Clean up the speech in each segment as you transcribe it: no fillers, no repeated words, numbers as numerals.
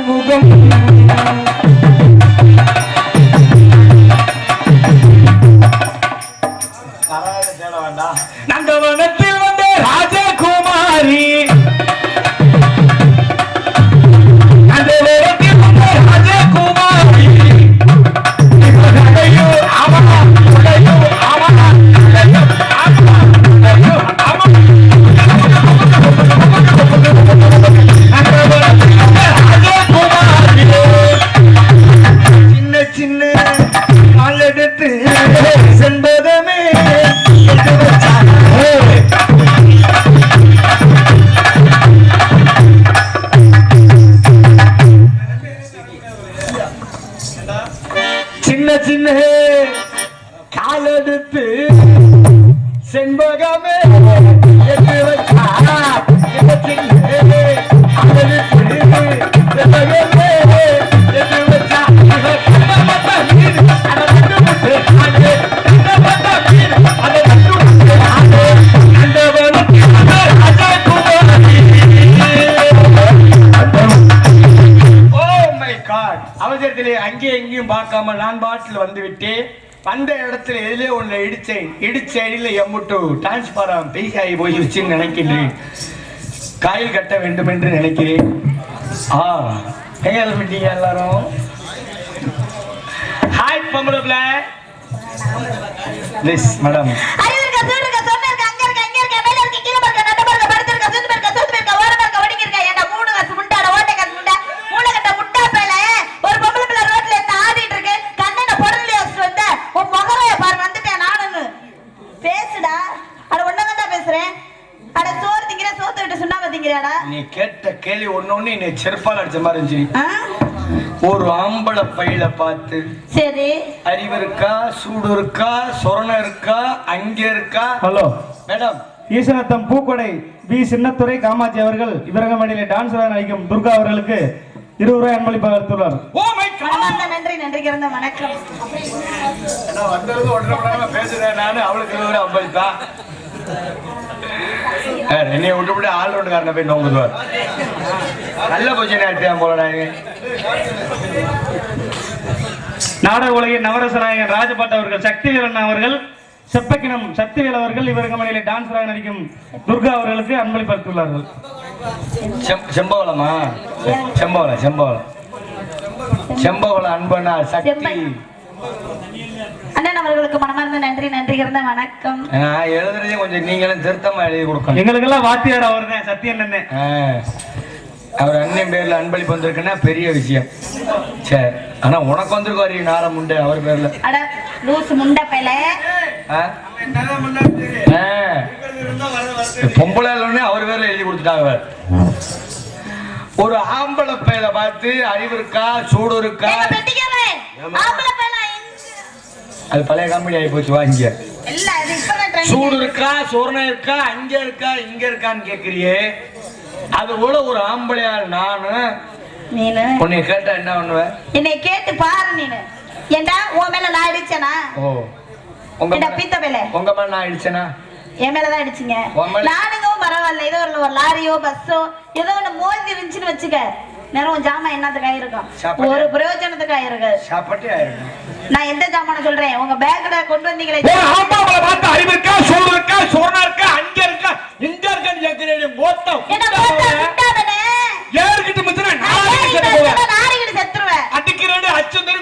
முகம் நந்தவனத்தில் வந்த ராஜகுமாரி செண்பகமே எட்டு வச்சா அவசரத்திலே அங்கேயும் எங்கேயும் பார்க்காம நான் பாட்டில் வந்து விட்டு வந்த இடத்துல எதிலே ஒன்று இடிச்ச அடியில் எம்முட்டு டிரான்ஸ்பாரம் பெய்சாகி போயிடுச்சுன்னு நினைக்கின்றேன். காயில் கட்ட வேண்டும் என்று நினைக்கிறேன். எங்க கிளம்பிட்டீங்க எல்லாரும்? ஹாய் பொம்பளை ப்ளீஸ் மேடம். நீ கேட்ட கேள்வி ஒண்ணு நீ செருப்பால் அடிச்ச மாதிரி இருந்துச்சு. ஒரு ஆம்பளை பையில பார்த்து சரி அறிவு இருக்கா, சூடு இருக்கா, சொரணம் இருக்கா, அங்க இருக்கா. ஹலோ மேடம், ஈசனத்தம் பூக்கொடை பி சின்னத்துறை காமாட்சி அவர்கள் இவரக மணியிலே டான்ஸ் நடிக்கும் துர்கா அவர்களுக்கு 20 ரூபாய் அன்பளிப்பாக அளித்துள்ளார். ஓ மை காட், நன்றி நன்றி கிரந்த வணக்கம். நான் வந்தது ஒன்றரை பேசுறேன் நானு, அவளுக்கு 20 ரூபாய் அன்பளிப்பா. என்னைய விட்டு ஆள் ரோட்டுக்காரனை போய் நோங்குதுவார். நல்ல பொசிஷன் ஆயிட்டேன் போல. நாடக உலகின் நவரச நாயகன் ராஜபாட் அவர்கள், சக்தி வீரன் அவர்கள், செப்பக்கினம் சக்திவேல் அவர்கள் இவருக்கு மணியிலே டான்ஸ் நடிக்கும் துர்கா அவர்களுக்கு அன்பளிப்படுத்தியுள்ளார்கள். செம்பவளமா? செம்பவளம் செம்பவளம் செம்பவளம் அன்பனா சக்தி அண்ணன் அவர்களுக்கு மனமார்ந்த நன்றி நன்றி கிடந்த வணக்கம். எழுதுறதே கொஞ்சம் நீங்களும் திருத்தமா எழுதி கொடுக்கணும். எங்களுக்கு எல்லாம் வாத்தியார் அவர் தான் சத்தியன் அண்ணன். அவர் அண்ணன் பேர்ல அன்பளிப்பு வந்திருக்குன்னா பெரிய விஷயம். சரி, ஆனா உனக்கு வந்திருக்காரு நாரம் உண்டு அவர் பேர்ல. அட லூசு முண்டை பையல. பொம்பளை அவர் பேர்ல எழுதி கொடுத்துட்டாங்க. ஒரு ஆம்பளை பையல பார்த்து அறிவு இருக்கா, சூடு இருக்கா, அது பழைய கம்பெனி ஆகி போச்சு. வாங்க, சூடு இருக்கா, சோரணம் இருக்கா, அங்க இருக்கா, இங்க இருக்கான்னு கேக்குறியே. அது போல ஒரு ஆம்பளையால் நானு உன்னை கேட்டா என்ன பண்ணுவ? என்னை கேட்டு பாரு. நீனு ஏண்டா உன் மேல நான் அடிச்சேனா? ஓ, உங்க பீத்த மேல உங்க மேல நான் அடிச்சேனா? என் மேலதான் அடிச்சீங்க. நானுங்க பரவாயில்ல, ஏதோ ஒரு லாரியோ பஸ்ஸோ ஏதோ ஒண்ணு மோதி இருந்துச்சுன்னு வச்சுக்க, நேரம் ஜாமா என்னத்துக்கு ஆயிருக்கும், ஒரு பிரயோஜனத்துக்கு ஆயிருக்கு. சாப்பாட்டே ஆயிருக்கு. நான் எந்த ஜாமான சொல்றேன்? உங்க பேக்ல கொண்டு வந்தீங்களே. ஆமாவள பார்த்து அறிவு இருக்கா, சூடு இருக்கா, சோரணா இருக்கா, அங்க இருக்கா, இங்க இருக்கான்னு கேக்குறீங்க. மொத்தம் என்ன மொத்தம் விட்டாதனே. யார்கிட்ட மச்சனா நாரிகிட்ட செத்துருவேன். அடிக்கிறேன்னு அச்சந்தரும்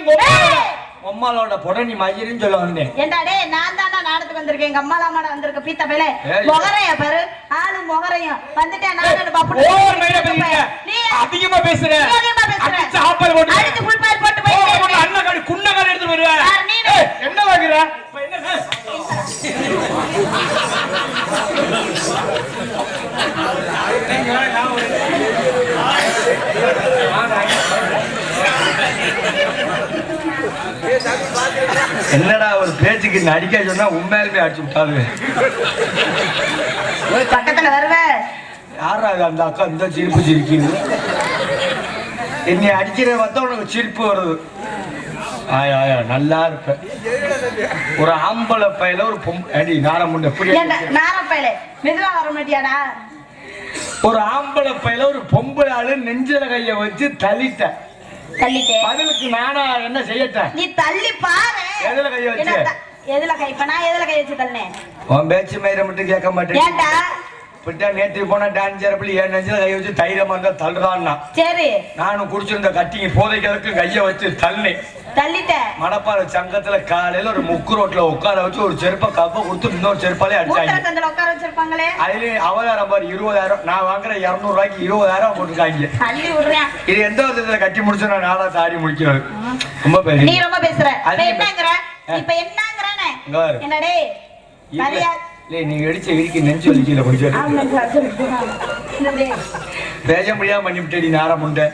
அம்மாளோட பொடனி மயிரின்னு சொல்ல வந்தேன். ஏண்டா டேய், நான் தான்டா நாடத்துக்கு வந்திருக்கேன். எங்க அம்மாலாமாட வந்திருக்க பீத்த பேலே மொகரையா பாரு, ஆளு மொகரையா வந்துட்டேன். நானு பாப்பு நீ அதிகமா பேசுற. அடிச்சு ஆப்பல் போட்டு அடிச்சு ஃபுல் பால் போட்டு போய் அண்ணா காடி குண்ண காடி எடுத்து வருவ. நீ என்ன வாங்குற? இப்ப என்ன என்னடா ஒரு பேச்சுக்கு நடிக்க சொன்னா உண்மையாலுமே அடிச்சு விட்டாரு. பக்கத்துல வருவ யாரா அந்த அக்கா இந்த சிரிப்பு சிரிக்குது. என்னை அடிக்கிற பார்த்தா உனக்கு சிரிப்பு வருது. ஆயா ஆயா நல்லா இருப்ப. ஒரு ஆம்பளை பையில ஒரு அடி நாரம் முண்டை நாரம் பையில மெதுவா வர மாட்டியாடா? ஒரு ஆம்பளை பையில ஒரு பொம்பளை ஆளு நெஞ்சில கைய வச்சு தள்ளிட்டேன். பதிலுக்கு நானா என்ன செய்யட்டேன்? நீ தள்ளி பாரு. எதுல கைய வச்சு? எதுல கை? இப்ப நான் எதுல கை வச்சு தள்ளனேன்? உன் பேச்சு மயிரை மட்டும் கேட்க மாட்டேன். ஏண்டா பிட்டா நேற்று போனா டான்ஸ் அப்படி என் நெஞ்சில கைய வச்சு தைரியமா இருந்தா தள்ளுறான்னா. சரி, நானும் குடிச்சிருந்த கட்டிங்க போதைகளுக்கு கைய வச்சு தள்ளிட்டேன். மணப்பாறை சங்கத்துல காலையில ஒரு முக்கு ரோட்ல உட்கார வச்சு ஒரு செருப்ப கப்ப கொடுத்து இன்னொரு செருப்பாலே அடிச்சாங்க. உட்கார வச்சிருப்பாங்களே அதுலயும் அவதாரம் பாரு 20,000. நான் வாங்குற 200 ரூபாய்க்கு 20,000 போட்டுருக்காங்க. இது எந்த விதத்துல கட்டி முடிச்சு நான் நாளா தாடி முடிக்கிறது. ரொம்ப பெரிய நீ ரொம்ப பேசுற. இப்ப என்னங்கறானே என்னடே நீங்க அடிச்ச இடிக்கு நெஞ்சு வலிக்கல கொஞ்சம் பேச முடியாம பண்ணிவிட்டேடி நார முண்டை.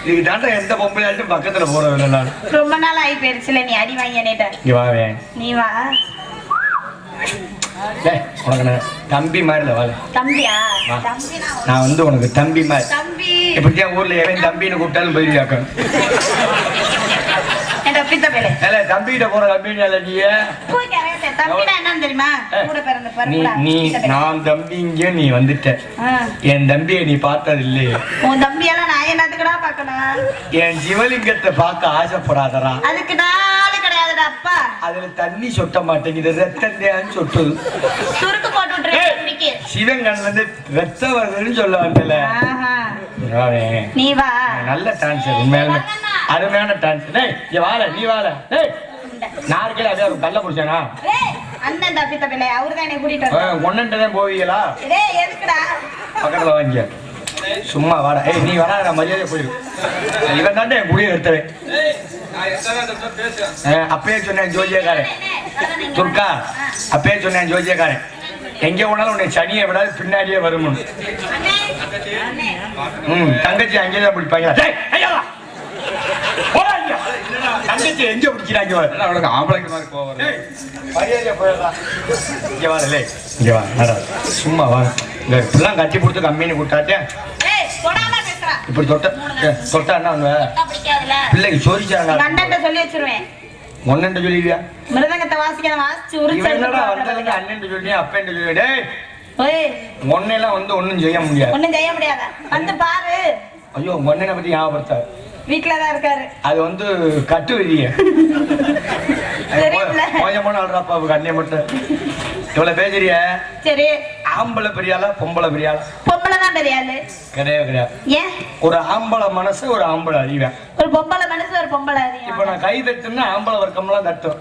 இதுக்கு தாண்டா எந்த பொம்பளையாட்டும் பக்கத்துல போறதில்லை. நான் ரொம்ப நாள் ஆகி போயிருச்சுல நீ அடி வாங்கினேட்ட. நீ வா உனக்கு தம்பி மாதிரி வாழ. தம்பியா? நான் வந்து உனக்கு தம்பி மாதிரி. தம்பி இப்படித்தான் ஊர்ல எவன் தம்பின்னு கூப்பிட்டாலும் போயிருக்காக்க. தம்பிகிட்ட போற நான் தம்பிங்க நீ வந்துட்ட. என் தம்பியை நீ பார்த்தது இல்லையே. உன் தம்பியெல்லாம் நான் என்னத்துக்குடா பாக்கணும்? என் சிவலிங்கத்தை பார்க்க ஆசைப்படாதரா? அதுக்கு நாளே கிடையாதுடா அப்பா. அதுல தண்ணி சொட்ட மாட்டேங்குது, ரத்தம் தான் சொட்டுது. சுருக்கு போட்டு விட்டுறேன் தம்பிக்கு. சிவங்கன் வந்து ரத்த வருதுன்னு சொல்ல வந்தல. நீ வா. நல்ல டான்ஸர், உண்மையாலுமே அருமையான டான்ஸ். டேய் இங்க வாழ, நீ வாழ. டேய் நார்க்கே அதே ஒரு கல்ல புடிச்சானா? டேய் அண்ணன் தப்பி தப்பில அவரு தான் என்ன கூட்டிட்டு வந்தாரு. ஒண்ணன்ட்ட தான் போவீங்களா? டேய் எதுக்குடா? பக்கத்துல வாங்க. சும்மா வாடா. ஏய் நீ வராத, மரியாதை போயிரு. இவன் தாண்டே என் குடியை எடுத்தவே. அப்பயே சொன்னேன் ஜோதியக்காரன் துர்கா, அப்பயே சொன்னேன் ஜோதியக்காரன் எங்க போனாலும் உன்னை சனியை விடாது பின்னாடியே வரும்னு. தங்கச்சி அங்கேதான் பிடிப்பாங்க. தங்கச்சி எங்க பிடிக்கிறாங்க? அவனுக்கு ஆம்பளைக்கு மாதிரி போவாரு. இங்க வாடலே, இங்க வா. சும்மா வா. இப்பெல்லாம் கட்டி கொடுத்து கம்மின்னு கொடுத்தாட்டேன். இப்படி தொட்டா என்ன பிள்ளைக்கு சோதிச்சாங்க. சொல்லி வச்சிருவேன். ஒன்னெண்டு சொல்லிடுவியா? மிருதங்கத்தை வாசிக்க வாசிச்சு அண்ணன் சொல்லி அப்பன் சொல்லிவிடே. ஒன்னெல்லாம் வந்து ஒன்னும் செய்ய முடியாது. ஒன்னும் செய்ய முடியாத வந்து பாரு. ஐயோ ஒன்னனை பத்தி ஞாபகப்படுத்தாரு. வீட்டுலதான் இருக்காரு. அது வந்து கட்டு விதிய கொஞ்சமான ஆள்றாப்பாவுக்கு அண்ணே மட்டும் இவ்வளவு பேசுறிய. சரி, ஆம்பளை பெரியாளா பொம்பளை பெரியாளா? பொம்பளை தான் பெரியாளு. கிடையாது கிடையாது. ஏன்? ஒரு ஆம்பளை மனசு ஒரு ஆம்பளை அறிவேன். ஒரு பொம்பளை மனசு ஒரு பொம்பளை அறிவேன். இப்ப நான் கை தட்டுன்னா ஆம்பளை வர்க்கம்லாம் தட்டும்.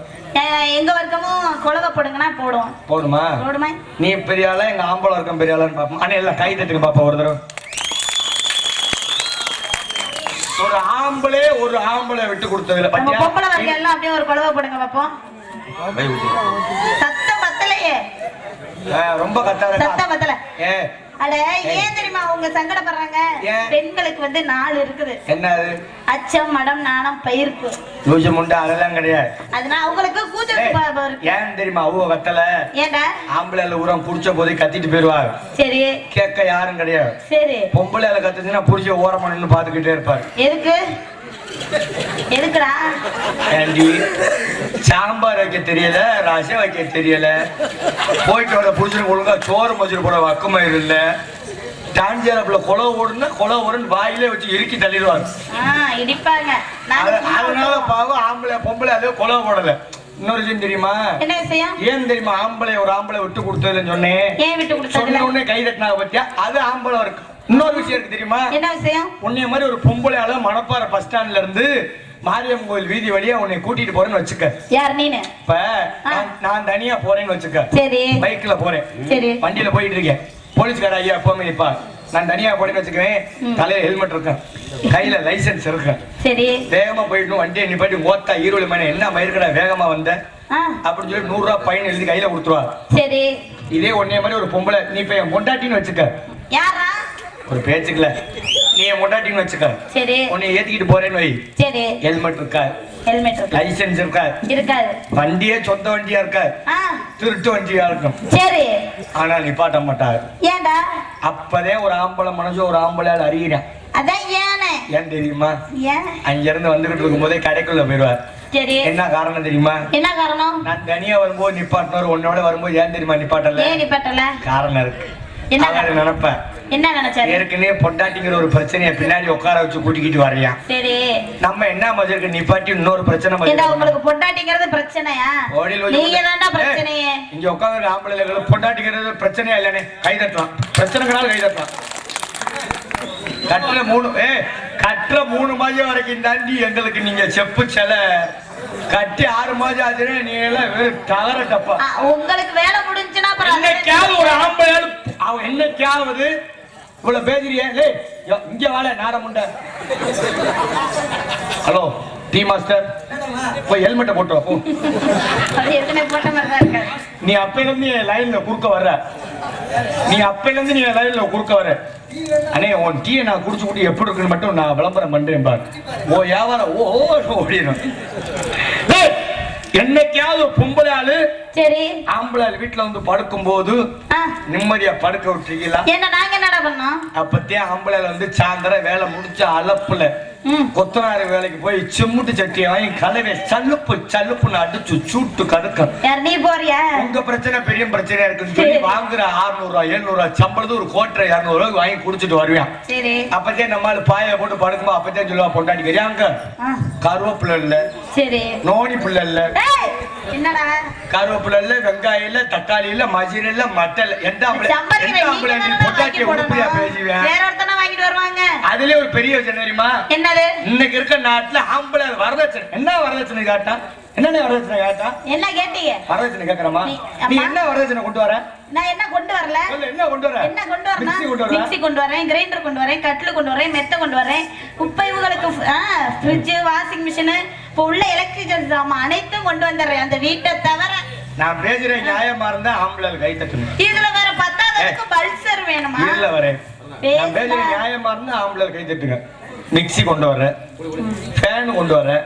எங்க வர்க்கமும் கொலவை போடுங்கன்னா போடுவோம். போடுமா? போடுமா. நீ பெரியாளா எங்க ஆம்பளை வர்க்கம் பெரியாளான்னு பாப்போம். ஆனா எல்லாம் கை தட்டுங்க பாப்பா ஒரு தடவை. ஒரு ஆம்பளை ஒரு ஆம்பளை விட்டு கொடுத்ததுல பொம்பளை வர்க்கம் எல்லாம் அப்படியே ஒரு கொலவை போடுங்க பாப்போம். சத்தம் பத்தலையே. ரொம்ப கத்தாத. சத்தம் பத்தல. அட ஏன் தெரியுமா அவங்க சங்கடப்படுறாங்க? பெண்களுக்கு வந்து 4 இருக்குது. என்னது? அச்சம், மடம், நாணம், பயிர்ப்பு. லூசு முண்டை அதெல்லாம் கிடையாது. அதனால அவங்களுக்கு கூச்சம். ஏன் தெரியுமா அவங்க கத்தல? ஏண்டா? ஆம்பளைல ஊரம் புடிச்ச போதே கத்திட்டு போயிருவாங்க. சரி, கேட்க யாரும் கிடையாது. சரி, பொம்பளைல கத்துச்சுன்னா புடிச்ச ஓரமா நின்னு பாத்துக்கிட்டே இருப்பாரு. எதுக்கு? எதுக்குடா? சாம்பார் வைக்க தெரியல, ரசம் வைக்க தெரியல, போயிட்டு வர புடிச்சு ஒழுங்கா சோறு மஜூர் போட வக்குமயிர் இல்ல, டான்ஜரப்புல கொலை ஓடுனா கொலை ஓடுன்னு வாயிலே வச்சு இறுக்கி தள்ளிடுவாங்க. இடிப்பாங்க. அதனால பாவம் ஆம்பளை பொம்பளை அதே கொலை ஓடல. இன்னொரு விஷயம் தெரியுமா? என்ன விஷயம்? ஏன் தெரியுமா? ஒரு ஆம்பளை விட்டு கொடுத்ததுன்னு சொன்னேன். ஏன் விட்டு கொடுத்தது? உடனே கை தட்டினாங்க பத்தியா? அது ஆம்பளை இருக்கு. இன்னொரு விஷயம் இருக்கு தெரியுமா? என்ன விஷயம்? உன்னைய மாதிரி ஒரு பொம்பளையால மணப்பாறை பஸ் ஸ்டாண்ட்ல இருந்து மாரியம் கோயில் வீதி வழியா உன்னை கூட்டிட்டு போறேன்னு வச்சுக்க. யார் நீனு? இப்ப நான் தனியா போறேன்னு வச்சுக்க. சரி, பைக்ல போறேன். சரி, வண்டியில போயிட்டு இருக்கேன். போலீஸ்கார ஐயா எப்பவுமே நிப்பா. நான் தனியா போறேன்னு வச்சுக்குவேன். தலையில ஹெல்மெட் இருக்கேன், கையில லைசன்ஸ் இருக்கேன். சரி, வேகமா போயிட்டு வண்டியை நிப்பாட்டி ஓத்தா ஈரோடு மணி என்ன மயிருக்கடா வேகமா வந்த அப்படின்னு சொல்லி 100 ரூபாய் பையன் எழுதி கையில கொடுத்துருவா. சரி, இதே ஒன்னே மாதிரி ஒரு பொம்பளை நீ இப்ப என் பொண்டாட்டின்னு வச்சுக்க. யாரா? ஒரு பேச்சுக்கல நீ என் பொண்டாட்டின்னு வச்சுக்க. சரி, உன்னை ஏத்திக்கிட்டு போறேன்னு வை. சரி, ஹெல்மெட் இருக்கா? ஹெல்மெட் இருக்கு. லைசென்ஸ் இருக்கா? இருக்காது. வண்டியே சொந்த வண்டியா இருக்கா? திருட்டு வண்டியா இருக்கும். சரி, ஆனா நிப்பாட்ட மாட்டாங்க. ஏன்டா? அப்பதே ஒரு ஆம்பளை மனசு ஒரு ஆம்பளையால அறிகிறேன். அதான் ஏனே. ஏன் தெரியுமா? ஏன்? அங்க இருந்து வந்துகிட்டு இருக்கும் போதே கடைக்குள்ள போயிடுவார். சரி, என்ன காரணம் தெரியுமா? என்ன காரணம்? நான் தனியா வரும்போது நிப்பாட்டினவர் உன்னோட வரும்போது ஏன் தெரியுமா நிப்பாட்டல? ஏன் நிப்பாட்டல? காரணம் இருக்கு. என்ன நினைப்பேன் என்ன நினைச்சாரு? ஏற்கனவே பொண்டாட்டிங்கிற ஒரு பிரச்சனையை பின்னாடி உட்கார வச்சு கூட்டிக்கிட்டு வரையா. சரி நம்ம என்ன மஜருக்கு நிப்பாட்டி இன்னொரு பிரச்சனை உங்களுக்கு பொண்டாட்டிங்கிறது பிரச்சனையா? நீங்க தான்டா பிரச்சனையே. இங்க உட்கார்ந்து ஆம்பளைல பொண்டாட்டிங்கிறது பிரச்சனையா இல்லனே கை தட்டலாம். பிரச்சனைகளால கை தட்டலாம். கற்ற 3 மாதம் வரைக்கும் தாண்டி எங்களுக்கு நீங்க செப்பு செல கட்டி 6 மாதம் ஆச்சுன்னா நீ எல்லாம் தவற டப்பா. உங்களுக்கு வேலை முடிஞ்சுன்னா ஒரு ஆம்பளை அவன் என்னைக்காவது இவ்வளவு பேசுறியே இங்க வாழ நாரமுண்ட. ஹலோ டீ மாஸ்டர் போய் ஹெல்மெட்டை போட்டு போ. நீ அப்பையில இருந்து என் லைன்ல குறுக்க வர்ற. அண்ணே உன் டீயை நான் குடிச்சு கூட்டி எப்படி இருக்குன்னு மட்டும் நான் விளம்பரம் பண்றேன் பாரு. ஓ வியாபாரம் ஓடிடும். என்னைக்காவது பொம்பளை ஆளு சரி ஆம்பளை வீட்டுல வந்து படுக்கும் போது நிம்மதியா படுக்க விட்டுருக்கீங்களா? என்ன நாங்க என்னடா பண்ணோம்? அப்பத்தே ஆம்பளை வந்து சாயந்தரம் வேலை முடிச்ச அலப்புல கொத்தனாரி வேலைக்கு போய் சிம்முட்டு சட்டியை வாங்கி கலவை சல்லுப்புன்னு அடிச்சு சூட்டு கடுக்க. நீ போறியா? உங்க பிரச்சனை பெரிய பிரச்சனையா இருக்குன்னு சொல்லி வாங்குற 600 ரூபாய் 700 ரூபாய் சம்பளத்து ஒரு கோட்டரை 200 ரூபாய்க்கு வாங்கி குடிச்சிட்டு வருவேன். அப்பத்தே நம்மளால பாய போட்டு படுக்குமா அப்பத்தே சொல்லுவா பொண்டாட்டி கரியாங்க கருவேப்பிலை இல்ல சரி நோனி பிள்ளை இல்ல என்னடா கருவேப்பிலை இல்ல வெங்காயம் இல்ல தக்காளி இல்ல மஜீர் இல்ல மட்டல் அதுல ஒரு பெரிய விஷயம் தெரியுமா? என்னது? இன்னைக்கு இருக்க நாட்டுல ஆம்பளை வரதட்சணை என்ன வரதட்சணை காட்டா? என்ன வரதட்சணை காட்டா? என்ன கேட்டீங்க? வரதட்சணை கேக்குறமா? நீ என்ன வரதட்சணை கொண்டு வர? நான் என்ன கொண்டு வரல. என்ன கொண்டு வர? என்ன கொண்டு வரேன்? மிக்ஸி கொண்டு வரேன், கிரைண்டர் கொண்டு வரேன், கட்டில் கொண்டு வரேன், மெத்த கொண்டு வரேன், குப்பைகளுக்கு ஃப்ரிட்ஜ், வாஷிங் மிஷின், இப்போ உள்ள எலக்ட்ரிக்கல் சாமான் அனைத்தும் கொண்டு வந்துடுறேன் அந்த வீட்டை தவிர. நான் பேசுறேன் நியாயமா இருந்தா ஆம்பளை கை தட்டணும். இதுல வேற 10வது பல்சர் வேணுமா? இல்ல வரேன். நான் பேசுறேன் நியாயமா இருந்தா ஆம்பளை கை தட்டுங்க. மிக்ஸி கொண்டு வரேன், ஃபேன் கொண்டு வரேன்,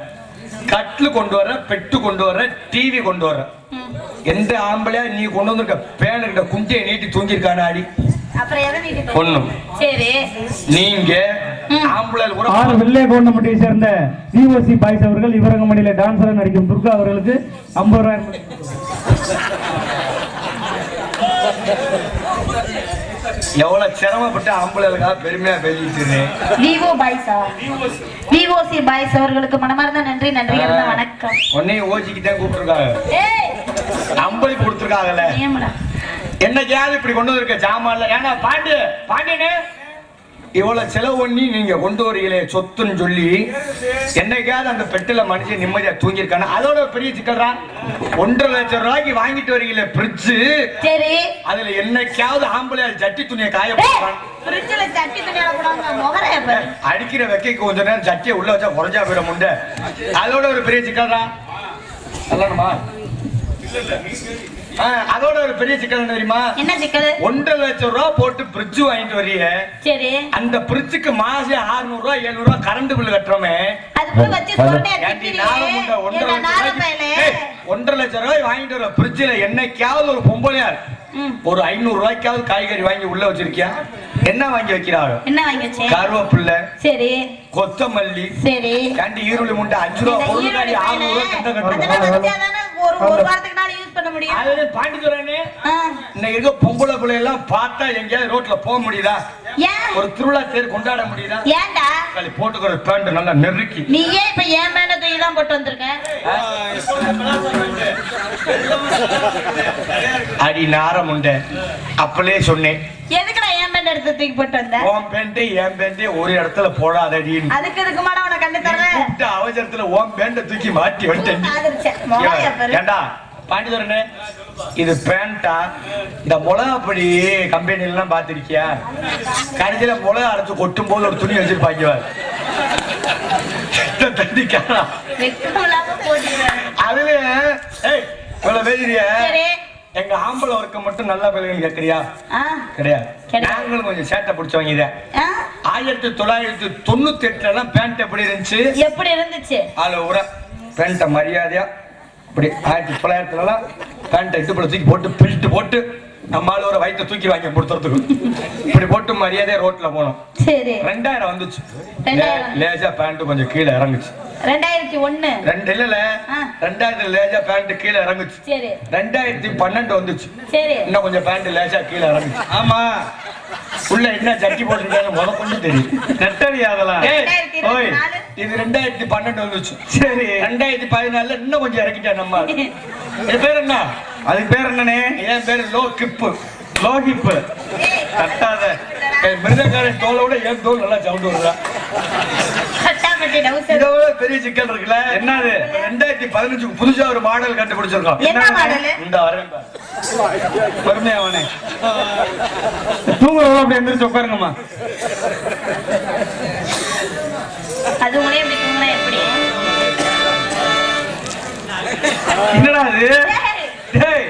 கட்டில் கொண்டு வர, பெட்டு கொண்டு வர, டிவி கொண்டு வர. எந்த ஆம்பளையா நீ கொண்டு வந்திருக்க ஃபேன் கிட்ட குண்டியை நீட்டி தூங்கிருக்கான அடி ஒண்ணும். சரி நீங்க ஆம்பளை கூட வில்லேகோண்டமட்டியை சேர்ந்த டிஓசி பாய்ஸ் அவர்கள் இவரங்கமணியில டான்சரா நடிக்கும் துர்கா அவர்களுக்கு 50 ரூபாய். எவ்வளவு சிரமப்பட்ட ஆம்பளைகளுக்காக பெருமையா பேசிட்டு விஓசி பாய்ஸ் அவர்களுக்கு மனமார்ந்த நன்றி வணக்கம். உன்னையும் ஓசிக்கு தான் கூப்பிட்டுருக்காங்க, அம்பளி கொடுத்துருக்காங்கல்ல. என்னைக்காவது இப்படி கொண்டு வந்திருக்க ஜாமான்ல ஏன்னா பாண்டியனே இவ்வளவு செலவு பண்ணி நீங்க கொண்டு வரீங்களே சொத்துன்னு சொல்லி என்னைக்காவது அந்த பெட்டில மனுஷன் நிம்மதியா தூங்கிருக்கான? அதோட பெரிய சிக்கல்ரா 1.5 லட்சம் ரூபாய்க்கு வாங்கிட்டு வரீங்களே ஃப்ரிட்ஜ், சரி அதுல என்னைக்காவது ஆம்பளை ஜட்டி துணியை காய போடுறான். அடிக்கிற வைக்க கொஞ்ச நேரம் சட்டியை உள்ள வச்சா குறைஞ்சா போயிட முண்ட. அதோட ஒரு பெரிய சிக்கல்ரா சொல்லணுமா? அதோட ஒரு பெரிய சிக்கல் தெரியுமா? என்ன சிக்கல்? 1.5 லட்சம் ரூபாய் போட்டு ஃப்ரிட்ஜ் வாங்கிட்டு வரீங்க, சரி அந்த ஃப்ரிட்ஜுக்கு மாசம் 600 ரூபாய் 700 ரூபாய் கரண்ட் பில் கட்டுறோமே. 1.5 லட்சம் ரூபாய் வாங்கிட்டு வர ஃப்ரிட்ஜ்ல என்னைக்காவது ஒரு பொம்பளையார் ஒரு 500 ரூபாய்க்காவது காய்கறி வாங்கி உள்ள வச்சிருக்கியா? என்ன வாங்கி வைக்கிறாங்க? என்ன வாங்கி வச்சே? கருவேப்பிலை, சரி கொத்தமல்லி, சரி கண்டி ஈருளி முண்டை 5 ரூபாய் பொருள்காரி 600 ரூபாய் கட்ட கட்டுறோம். ஒரு வாரத்துக்கு நாள் யூஸ் பண்ண முடியும். அது பாண்டிதுரானே இன்னைக்கு இருக்க பொம்பளை பிள்ளை எல்லாம் பார்த்தா எங்கேயாவது ரோட்ல போக முடியுதா? ஒரு திருவிழா தேர் கொண்டாட முடியுதா? ஏன்டா களி போட்டுக்கிற பேண்ட் நல்லா நெருக்கி நீ ஏன் இப்ப ஏன் பேண்ட தூக்கி தான் போட்டு வந்திருக்க? அடி நாரம் உண்டு அப்பளே சொன்னேன். எதுக்குடா ஏன் பேண்ட் எடுத்து தூக்கி போட்டு வந்த? ஓம் பேண்ட் ஏன் பேண்ட் ஒரு இடத்துல போடாதடி. அதுக்கு எதுக்கு மாட உன கண்டு தரேன். கூப்பிட்ட அவசரத்துல ஓம் பேண்ட தூக்கி மாட்டி வந்துட்டேன். ஏண்டா பாண்டிதுரனே இது பேண்டா? இந்த மிளகா பொடி கம்பெனி எல்லாம் பாத்திருக்கியா? கடைசியில மிளகா அரைச்சு கொட்டும் போது ஒரு துணி வச்சிருப்பாங்க. அதுல இவ்வளவு பேசுறிய எங்க ஆம்பளை ஒர்க்க மட்டும் நல்லா பேசுன்னு கேக்குறியா? கிடையாது. நாங்களும் கொஞ்சம் சேட்டை பிடிச்சவங்க. இத 1998 பேண்ட் எப்படி இருந்துச்சு? எப்படி இருந்துச்சு? அதுல உர பேண்ட மரியாதையா இப்படி 1900 பேண்ட் இடுப்புல தூக்கி போட்டு பெல்ட் போட்டு நம்மால ஒரு வயிற்ற தூக்கி வாங்கி கொடுத்துறதுக்கு இப்படி போட்டு மரியாதையா ரோட்ல போனோம். 2000 வந்துச்சு. லேசா பேண்ட் கொஞ்சம் கீழே இறங்குச்சு. 2001 ரெண்டு இல்ல 2000 லேஜா பேண்ட் கீழே இறங்குச்சு. சரி 2012 வந்துச்சு. சரி இன்னும் கொஞ்சம் பேண்ட் லேஜா கீழே இறங்குச்சு. ஆமா உள்ள என்ன ஜட்டி போட்டுருக்காங்க முத கொண்டு தெரியும். நெட்டடி அதெல்லாம். ஓய் இது 2012 வந்துச்சு. சரி 2014 இன்னும் கொஞ்சம் இறக்கிட்டேன் நம்ம. இது பேர் என்ன? அதுக்கு பேர் என்னனே? என் பேர் லோ கிப்பு. லோ கிப்பு கட்டாத. மிருதக்காரன் தோலோட என் தோல் நல்லா சவுண்ட் வருதா? இதோட பெரிய சிக்கல் இருக்குல்ல. என்னது? 2015 புதுசா ஒரு மாடல் கண்டுபிடிச்சிருக்கோம். என்ன மாடல்? இந்த வரேன் பொறுமையாவனே. தூங்குறவங்க அப்படி எந்திரிச்சு உட்காருங்கம்மா. அது உங்களே எப்படி தூங்குனா எப்படி? என்னடா அது? டேய்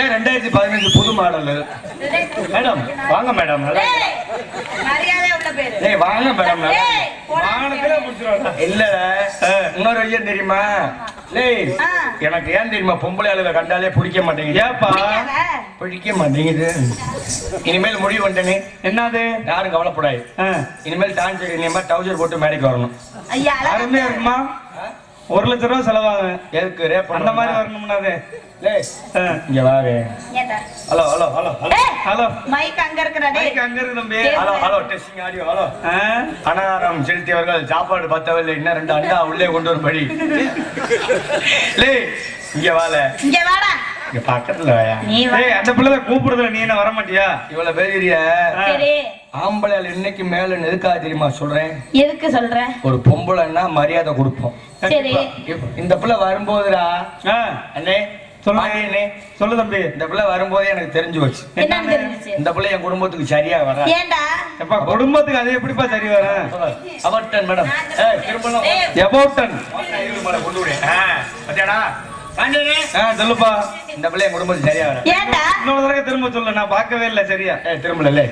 ஏன் 2015 புது மாடல்? மேடம் வாங்க மேடம். மரியாதை உள்ள பேரு. ஏய் வாங்க மேடம். வாங்கனதுல புடிச்சுறடா. இல்ல இன்னொரு ஐயன் தெரியுமா? லேய் எனக்கு ஏன் தெரியுமா பொம்பளை ஆளுக கண்டாலே பிடிக்க மாட்டேங்குது. ஏப்பா பிடிக்க மாட்டேங்குது. இனிமேல் முடிவு பண்ணிட்டேனே. என்னது? யாரும் கவலைப்படாது. இனிமேல் டான்ஸ் இனிமே டவுசர் போட்டு மேடைக்கு வரணும். ஐயா அருமையா இருக்குமா? 1 லட்சம் ரூபாய் செலவாகும். எதுக்கு ரேப் அந்த மாதிரி வரணும்னாதே. லேய் இங்க வாவே. ஏடா hello hello hello hello mike அங்க இருக்குடா. டேய் மைக் அங்க இருக்கு தம்பி. Hello hello testing audio. Hello அனாரம் செலுத்தியவர்கள் சாப்பாடு பத்தவில்லை இன்னும் 2 அண்டா உள்ளே கொண்டு வரும்படி. லேய் இங்க வால. இங்க வாடா. இங்க பக்கத்துல வாயா. டேய் அந்த பிள்ளை கூப்பிடுறதுல நீ என்ன வர மாட்டியா? இவ்வளவு பேரியறியா? சரி ஆம்பளையால இன்னைக்கு மேல எதுக்கா தெரியுமா சொல்றேன்? எதுக்கு சொல்ற? ஒரு பொம்பளைன்னா மரியாதை கொடுப்போம். சரி இந்த பிள்ளை வரும்போதுடா அண்ணே சொல்லுங்க. சொல்லு தம்பி. இந்த பிள்ளை வரும்போதே எனக்கு தெரிஞ்சு வச்சு. என்ன தெரிஞ்சுச்சு? இந்த பிள்ளை என் குடும்பத்துக்கு சரியா வர. ஏண்டா? எப்பா குடும்பத்துக்கு அது எப்படிப்பா சரி வர? அபர்டன் மேடம். ஏய் திரும்பணும். அபர்டன். இருமல கொண்டு விடு. பாத்தியாடா? பாண்டியனே. சொல்லுப்பா. இந்த பிள்ளை என் குடும்பத்துக்கு சரியா வர. ஏண்டா? இன்னொரு தடவை திரும்ப சொல்லு. நான் பார்க்கவே இல்ல சரியா. திரும்பல இல்ல.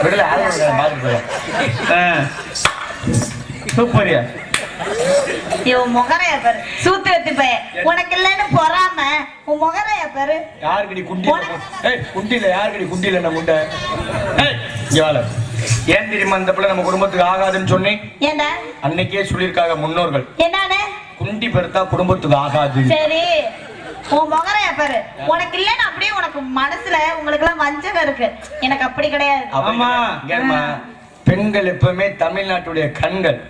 விடல ஆளு பாத்து போறேன். சூப்பரியா. இவன் முகரையா பாரு. சூத்திரத்து பைய. உனக்கு இல்லன்னு பொறாம உன் முகரையா பாரு. யாருக்கடி குண்டி? ஏய் குண்டில யாருக்கடி குண்டில நம்ம குண்ட? ஏய் இங்க வால. ஏன் தெரியுமா இந்த பிள்ளை நம்ம குடும்பத்துக்கு ஆகாதுன்னு சொன்னேன்? ஏண்டா? அன்னைக்கே சொல்லிருக்காங்க முன்னோர்கள். என்னன்னு? குண்டி பெருத்தா குடும்பத்துக்கு ஆகாது. சரி உன் முகரையா பாரு. உனக்கு இல்லன்னு அப்படியே உனக்கு மனசுல உங்களுக்கு எல்லாம் வஞ்சகம் இருக்கு. எனக்கு அப்படி கிடையாது. ஆமா கேமா. பெண்கள் எப்பவுமே தமிழ்நாட்டுடைய கண்கள்.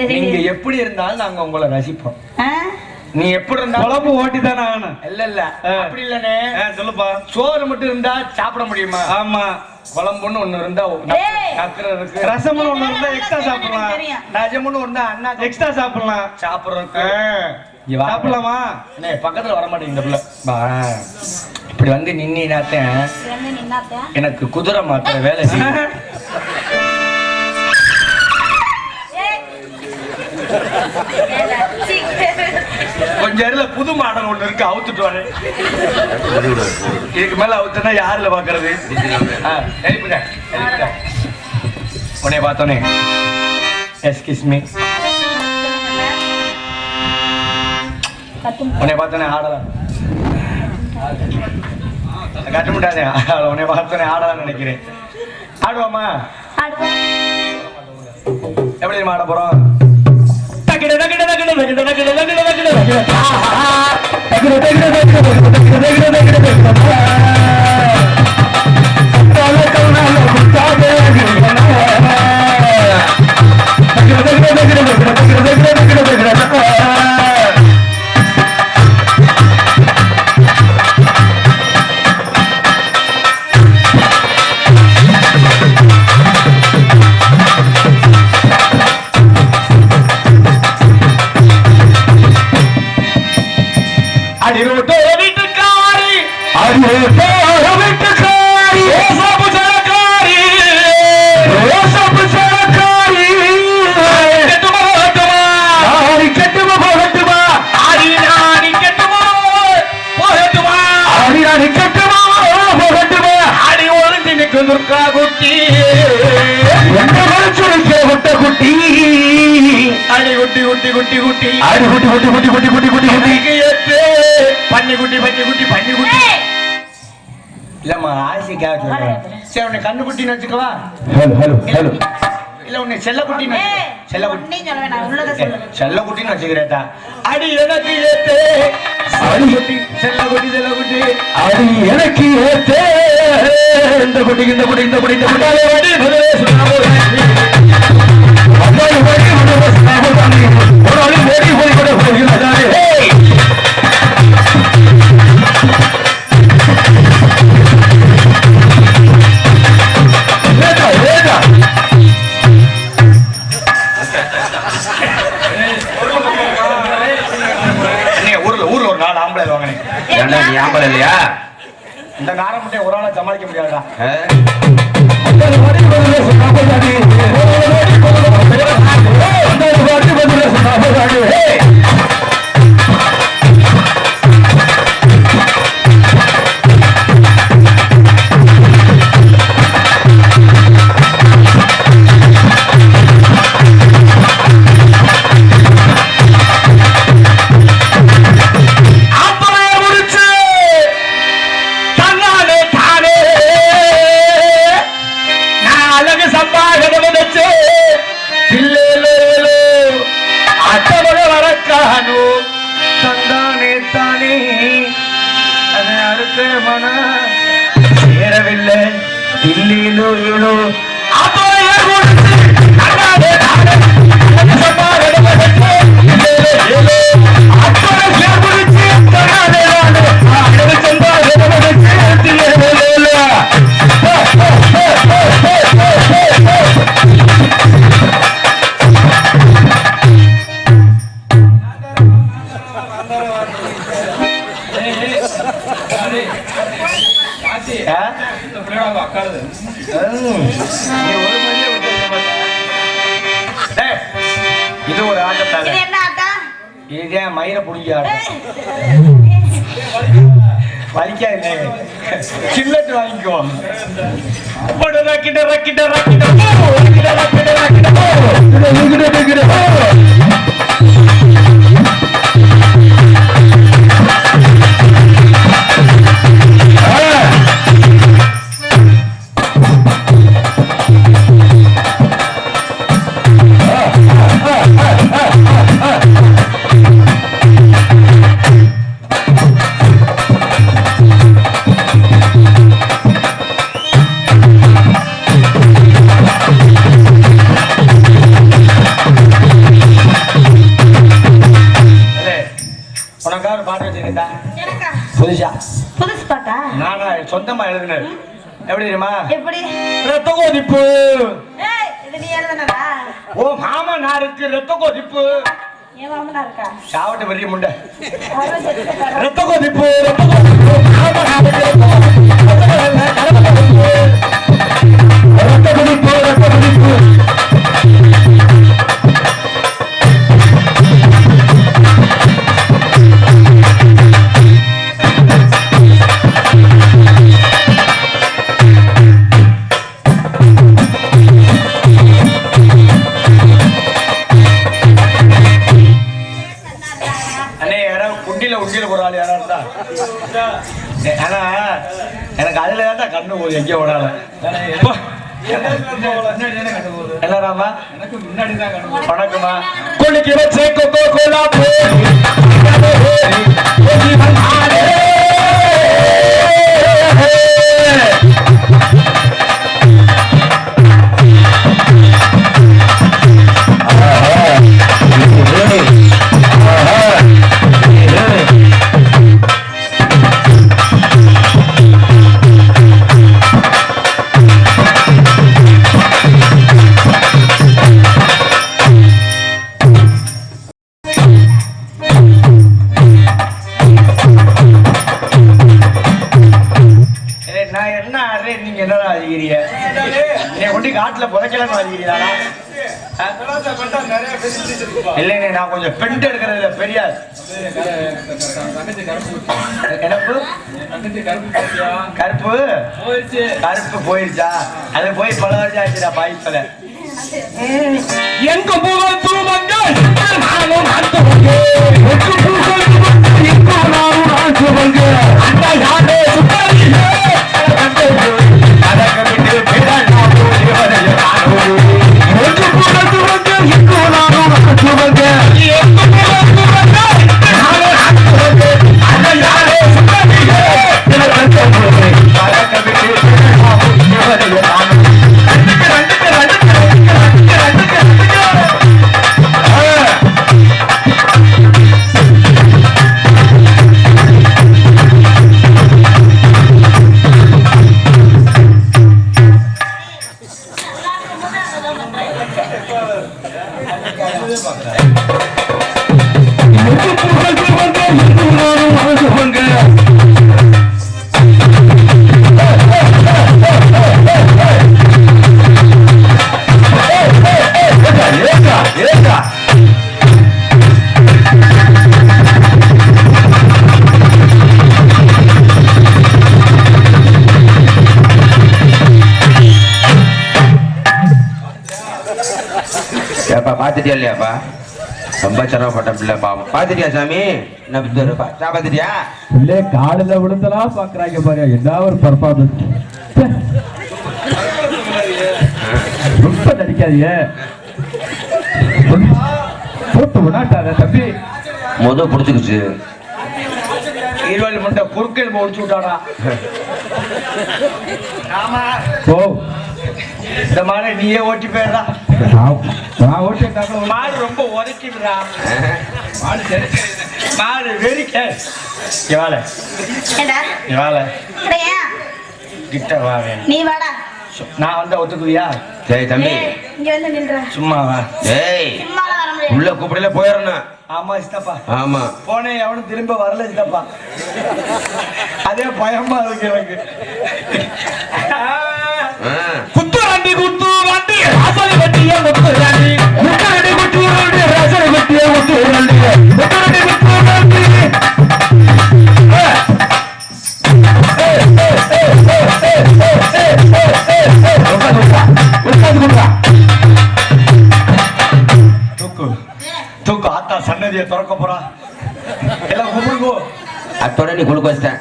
நீங்க எப்படி இருந்தாலும் நாங்க உங்களை ரசிப்போம். நீ எப்படி இருந்தா குழம்பு ஓட்டி தானே ஆகணும். இல்ல இல்ல அப்படி இல்லனே. சொல்லுப்பா. சோறு மட்டும் இருந்தா சாப்பிட முடியுமா? ஆமா குழம்புன்னு ஒண்ணு இருந்தா நக்கறதுக்கு, ரசம்னு ஒண்ணு இருந்தா எக்ஸ்ட்ரா சாப்பிடலாம். ரசம்னு இருந்தா அண்ணா எக்ஸ்ட்ரா சாப்பிடலாம். சாப்பிடுறதுக்கு சாப்பிடலாமா? அண்ணே பக்கத்துல வர மாட்டேங்குது இந்த பிள்ளை. இப்படி வந்து நின்னாத்தேன் எனக்கு குதிரை மாத்திர வேலை செய்யும். கொஞ்ச நேரத்துல புது மாடல் ஒண்ணு இருக்கு அவுத்துட்டு வரேன். இதுக்கு மேல அவுத்துனா யாருல பாக்குறது? உன்னை பார்த்தோனே எஸ்கிஸ் மீ. உன்னை பார்த்தோனே ஆடலாம். கட்ட முடியாதே. உன்னை பார்த்தோனே ஆடலாம் நினைக்கிறேன். ஆடுவோமா? எப்படி ஆட போறோம்? இல்லம்மா ஆசைக்காக சொல்றேன். சரி உன்னை கண்ணு குட்டின்னு வச்சுக்கவா? இல்ல உன்னை செல்ல குட்டின்னு ஒண்ணே சொல்லுவேன் நான் உள்ளத சொல்லுவேன். செல்லக்குட்டின்னு வச்சுக்கிறேன். அடி எனக்கு ஏத்தே செல்லக்குட்டி செல்லக்குட்டி செல்லக்குட்டி அடி எனக்கு ஏத்தே இந்த குட்டி இந்த குட்டி இந்த குட்டி இந்த குட்டி அடி முதலே சொன்னாங்க அம்மாய் ஓடி முதலே சொன்னாங்க ஒரு ஆளு ஓடி போய் கூட போகிறாரு. ஏய் ஏடா ஏடா ஊர்ல ஒரு நாலு ஆம்பளை வாங்கினேன். நீ ஆம்பளை இல்லையா? இந்த நாரமுட்டையை ஒரு ஆளை சமாளிக்க முடியாதுடா. சேரவில்லை தில்லியிலோ ஏனோ இது ஒரு ஆட்டம். இது என்ன ஆட்டம்? இதே மயிரை புடிங்க ஆட்டம். வலிக்காது சில்லட்டு வாங்கிக்கோ. ரக்கிட்ட ரக்கிட்ட ரக்கிட்ட ரக்கிட்ட ரக்கிட்ட ரக்கிட்ட புதுசு பாட்டா? நானா சொந்தமா எழுதுனேன். எப்படி தெரியுமா? எப்படி? ரத்த கொதிப்பு. இது நீ எழுதுனதா? ஓ மாமா நான் இருக்கு ரத்த கொதிப்பு. ஏன் மாமனா இருக்கா? சாவட்ட பெரிய முண்டை. ரத்த ரத்த கொதிப்பு ரத்த கொதிப்பு மாமா நான் இருக்கு ரத்த கொதிப்பு ரத்த கொதிப்பு ரத்த கொதிப்பு. ஒரு ஆள் யாரா இருந்தா ஆனா எனக்கு அதுல தான் கண்ணு போகுது எங்கேயோ ஒரு ஆள் எல்லாராமா எனக்கு முன்னாடிதான் வணக்கமா குளிக்க வச்சே கொக்கோ கோலா நீங்க என்னடா அதிகரிய கொண்டு காட்டுல புதைக்கலாம் அதிகிறீங்களா? இல்லைங்க நான் கொஞ்சம் பெண்ட் எடுக்கிறதுல பெரிய கருப்பு கருப்பு போயிருச்சா? அது போய் பல வருஷம் ஆச்சுடா பாய்ப்பல. எங்க புகழ் தூவங்கள் நானும் அந்த யாரே சுத்தரிலே அதற்கு விட்டு பிறகு ஏப்பா பாத்துட்டியா இல்லையாப்பா? ரொம்ப சிரமப்பட்ட பிள்ளை பாவம். பாத்துட்டியா சாமி? என்ன பாத்துட்டியா? பிள்ளை காலில் விழுந்தலாம் பாக்குறாங்க பாரு. என்ன ஒரு பர்ஃபார்மன்ஸ். ரொம்ப நடிக்காதீங்க. போட்டு விடாட்டாத தம்பி. புடிச்சுக்குச்சு. இருவல் முட்டை குறுக்கில் முடிச்சு விட்டாடா. ஆமா ஓ இந்த மாதிரி நீயே ஓட்டி போயிடா. நான் ஓட்டி மாடு ரொம்ப உதைக்குதுடா. மாடு வெறிக்க இவாள ஏடா இவாள கிடையா கிட்ட வாவே. நீ வாடா. நான் வந்தா ஒத்துக்குவியா? சரி தம்பி ஏய், இங்க வந்து நில்றா. சும்மா வா. ஏய் சும்மாலாம் வர முடியாது. உள்ள கூப்பிடல போயிடணும். ஆமா சித்தப்பா. ஆமா போனேன் எவனும் திரும்ப வரல சித்தப்பா. அதே பயமா இருக்கு எனக்கு. குத்து வண்டி ராசனை பற்றிய முத்து வண்டி குத்து வண்டி ராசனை பற்றிய முத்து வண்டி குத்து வண்டி தூக்கு ஆத்தா சன்னதியை திறக்க போறா. எல்லாம் கும்பிடுங்கோ. அத்தோட நீ குளுக்கு வச்சிட்டேன்.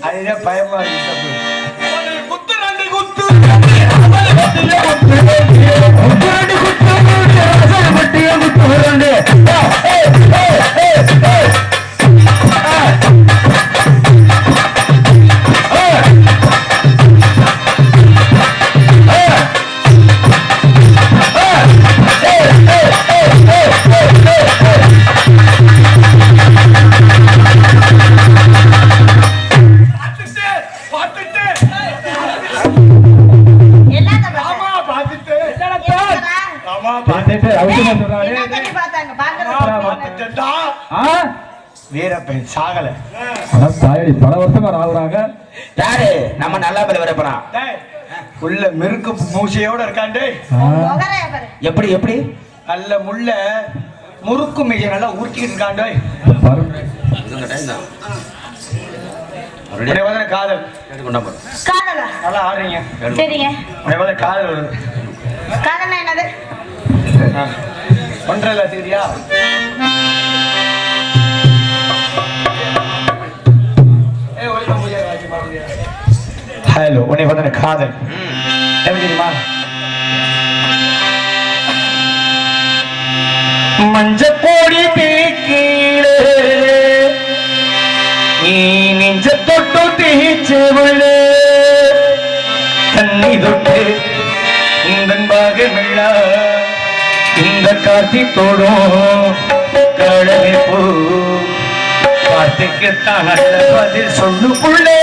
அதுவே பயமா இருக்கு. வீரப்பன் சாகல. பல வருஷமா ராகுறாங்க. யாரு நம்ம நல்லா பேர் வரப்போறான். உள்ள மிருக்கு மூசையோட இருக்காண்டே. எப்படி எப்படி நல்ல முள்ள முறுக்கு மிக நல்லா உருட்டிக்கிட்டு இருக்காண்டே. காதல் காதலா? நல்லா ஆடுறீங்க. சரிங்க. காதல் வருது. காதல்னா என்னது? ஒன்றரை சரியா? ஹலோ உன்னை வந்து காதல் எப்படி தெரியுமா? மஞ்ச கோடி கீழே நீ நெஞ்ச தொட்டு தீச்சு விழு தண்ணி தொட்டு இன்பன்பாக விழ இந்த கார்த்தி தோடும் கடலை பூ கார்த்திக்குத்தான் நல்ல பதில் சொல்லு புள்ளே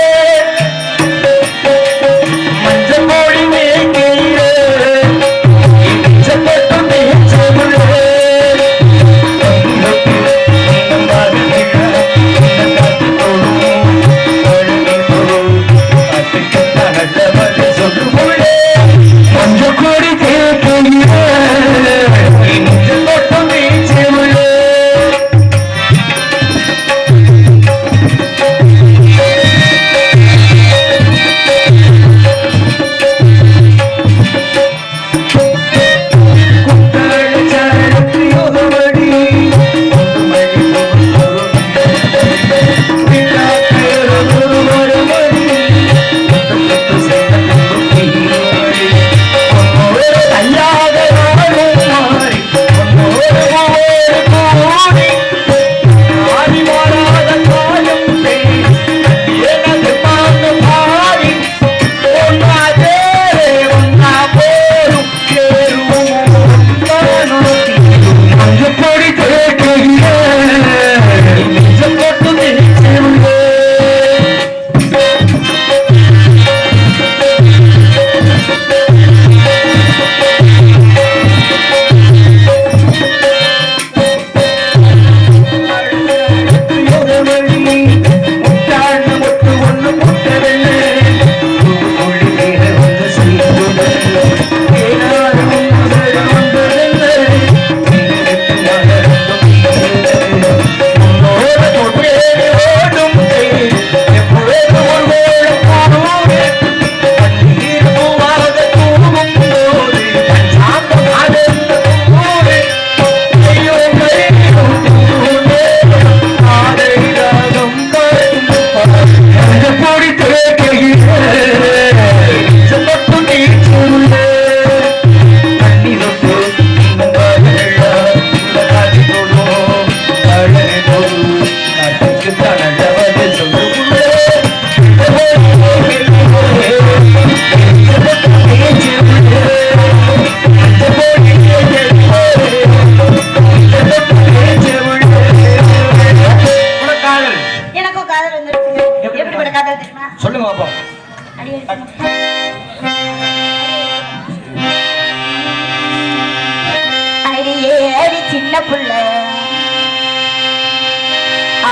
மஞ்சள் கோடி மேய்க்கையிலே நெஞ்சப்பட்டும் தேய்ச்சு விழு புள்ள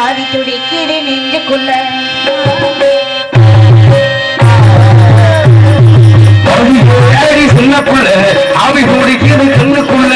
ஆவி துடிக்கிது நெஞ்சுக்குள்ள சின்ன புள்ள ஆவி துடிக்கிது கண்ணுக்குள்ள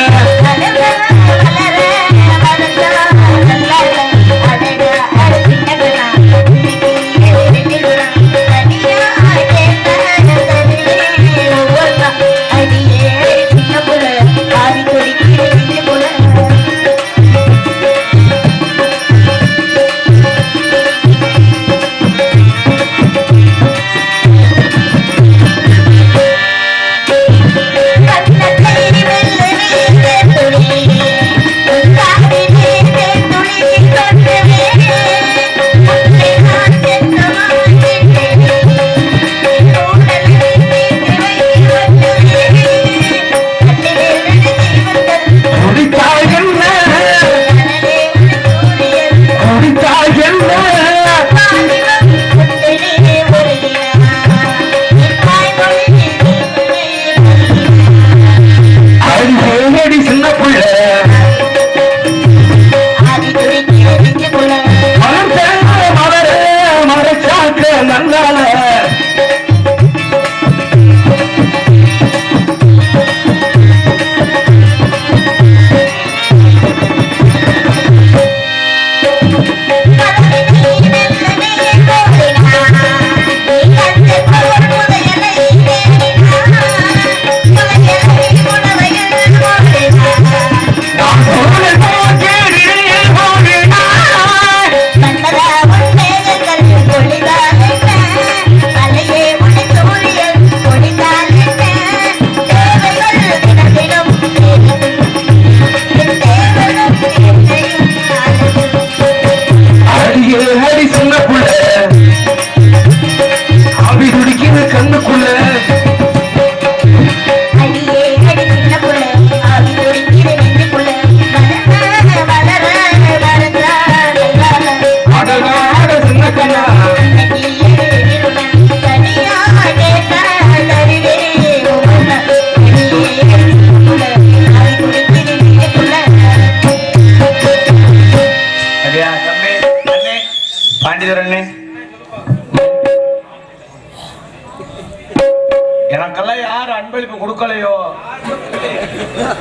எனக்கெல்லாம் யாரு அன்பளிப்பு கொடுக்கலையோ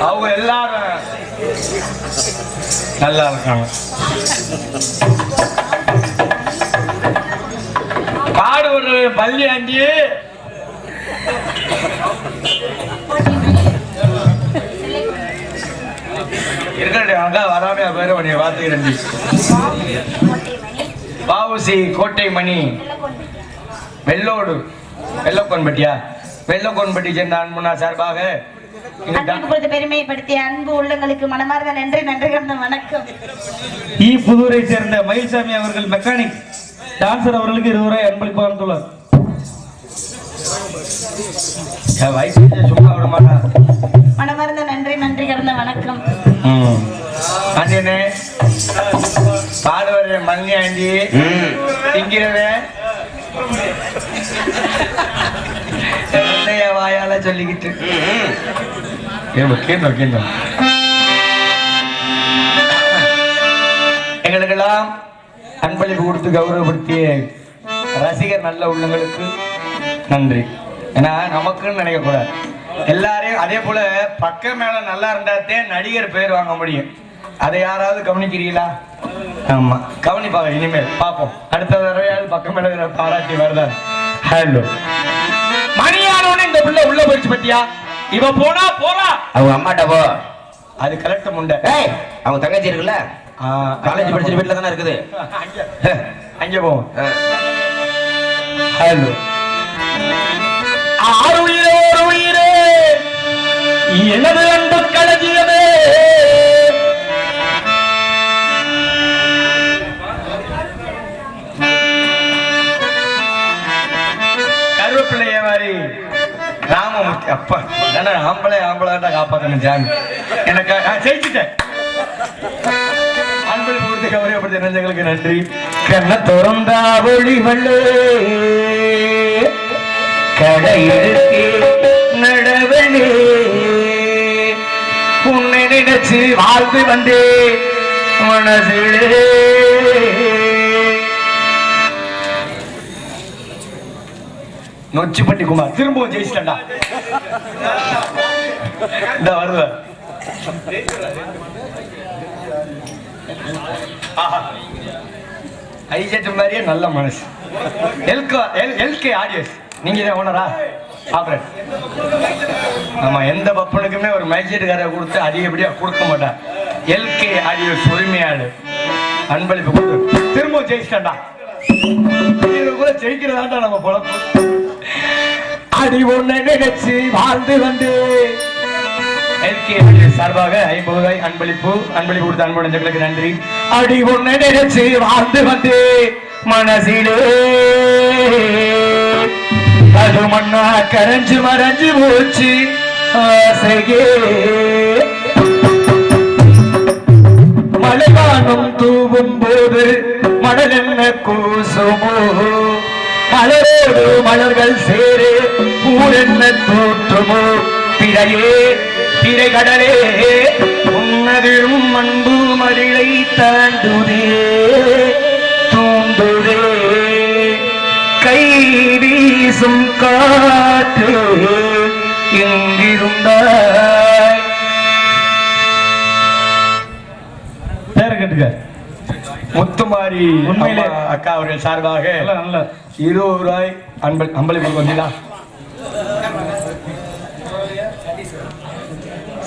அவங்க எல்லாரும் நல்லா இருக்காங்க. பாடு ஒரு பள்ளி ஆண்டி இருக்க வராமையா பேரு உன்னைய வாத்துக்கிறேன். பாவுசி கோட்டை மணி வெள்ளோடு வெள்ளக்கோன்பட்டியா வெள்ளக்கோன்பட்டி சேர்ந்த அன்புனா சார்பாக பெருமைப்படுத்திய அன்பு உள்ளங்களுக்கு மனமார்ந்த நன்றி நன்றி கலந்த வணக்கம். புதூரை சேர்ந்த மயில்சாமி அவர்கள் மெக்கானிக் டான்சர் அவர்களுக்கு 20 ரூபாய் அன்பளிப்பு வந்துள்ளார். சும்மா விட மாட்டான். மனமார்ந்த நன்றி நன்றி கலந்த வணக்கம். ஆண்டியனே பாடுவர மல்லி ஆண்டி திங்கிறவே வாயால சொல்லிக்கிட்டு எங்களுக்கெல்லாம் அன்பளிப்பு கொடுத்து கௌரவப்படுத்திய ரசிகர் நல்ல உள்ளங்களுக்கு நன்றி. ஏன்னா நமக்குன்னு நினைக்க கூடாது, எல்லாரையும் அதே போல பக்கம் மேல நல்லா இருந்தாத்தே நடிகர் பேர் வாங்க முடியும். அதை யாராவது கவனிக்கிறீங்களா? ஆமா கவனிப்பாங்க. இனிமேல் பார்ப்போம், அடுத்த தடவையாவது பக்கம் மேல பாராட்டி வருதான். ஹலோ மணியானவனே இந்த புள்ள உள்ள போயிடுச்சு பத்தியா? இவ போனா போறா, அவங்க அம்மாட்ட போ. அது கரெக்ட் முண்டை. அவங்க தங்கச்சி இருக்குல்ல, காலேஜ் படிச்சுட்டு வீட்டுல தானே இருக்குது, அங்க போவோம். ஹலோ ஆறு உயிரே ஒரு உயிரே எனது அன்பு களஞ்சியமே, கருவேப்பிள்ளைய மாதிரி ராமமூர்த்தி. அப்பா ஆம்பளை ஆம்பளை காப்பாத்தணும் சாமி. எனக்கு ஜெயிச்சுட்டேன். அன்பளிப்பு கொடுத்து கௌரவப்படுத்த நெஞ்சங்களுக்கு நன்றி. கண்ண திறந்தா ஒளி வள்ளே கடையிடுக்கே நடவனே உன்னை நினைச்ச நினைச்சு வாழ்ந்து வந்தே மனசிலே. நொச்சிப்பட்டி குமார் திரும்பவும் ஜெயிச்சிட்டா. இந்த வருவ ஐஜெட் மாதிரியே நல்ல மனசு. எல்கே ஆடியன்ஸ் நீங்க இதை ஓனரா ஆபரேட்? ஆமா, எந்த பப்பனுக்குமே ஒரு மைஜெட்டுக்கார கொடுத்து அதிகப்படியா கொடுக்க மாட்டான். எல்கே ஆடியன்ஸ் உரிமையாளு அன்பளிப்பு கொடுத்து திரும்பவும் ஜெயிச்சிட்டா. கூட ஜெயிக்கிறதாண்டா நம்ம பொழப்பு. அடி ஒன்னை நினைச்சு வாழ்ந்து வந்து சார்பாக 50 ரூபாய் அன்பளிப்பு கொடுத்த அன்பு நெஞ்சங்களுக்கு நன்றி. அடி ஒன்னை நினைச்சு வாழ்ந்து வந்து மனசிலே அது மண்ணா கரைஞ்சு மறைஞ்சு போச்சு ஆசையே. மலைவானம் தூவும் போது மணல் என்ன கூசுமோ, மலரோடு மலர்கள் சேரு ஊரென்ன தோற்றுமோ, பிறையே பிறை கடலே உன்னதிலும் அன்பு மரிழை தாண்டுதே தூண்டுதே. கை வீசும் காற்று எங்கிருந்தாய். பேர கேட்டுக்க. முத்துமாரி உண்மையிலே அக்கா அவர்கள் சார்பாக 20 ரூபாய் அன்பளிப்பு வந்தீங்களா?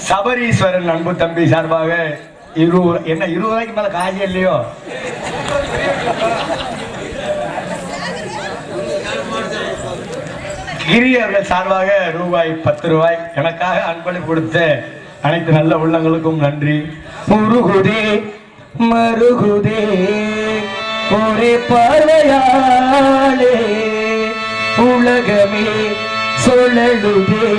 சபரீஸ்வரன் அன்பு தம்பி சார்பாக 20. என்ன 20 ரூபாய்க்கு மேல காசே இல்லையோ? கிரி அவர்கள் சார்பாக ரூபாய் 10 ரூபாய் எனக்காக அன்பளிப்பு கொடுத்த அனைத்து நல்ல உள்ளங்களுக்கும் நன்றி. முருகுதே மருகுதே ஒரே பார்வையாலே உலகமே சொல்லலுதே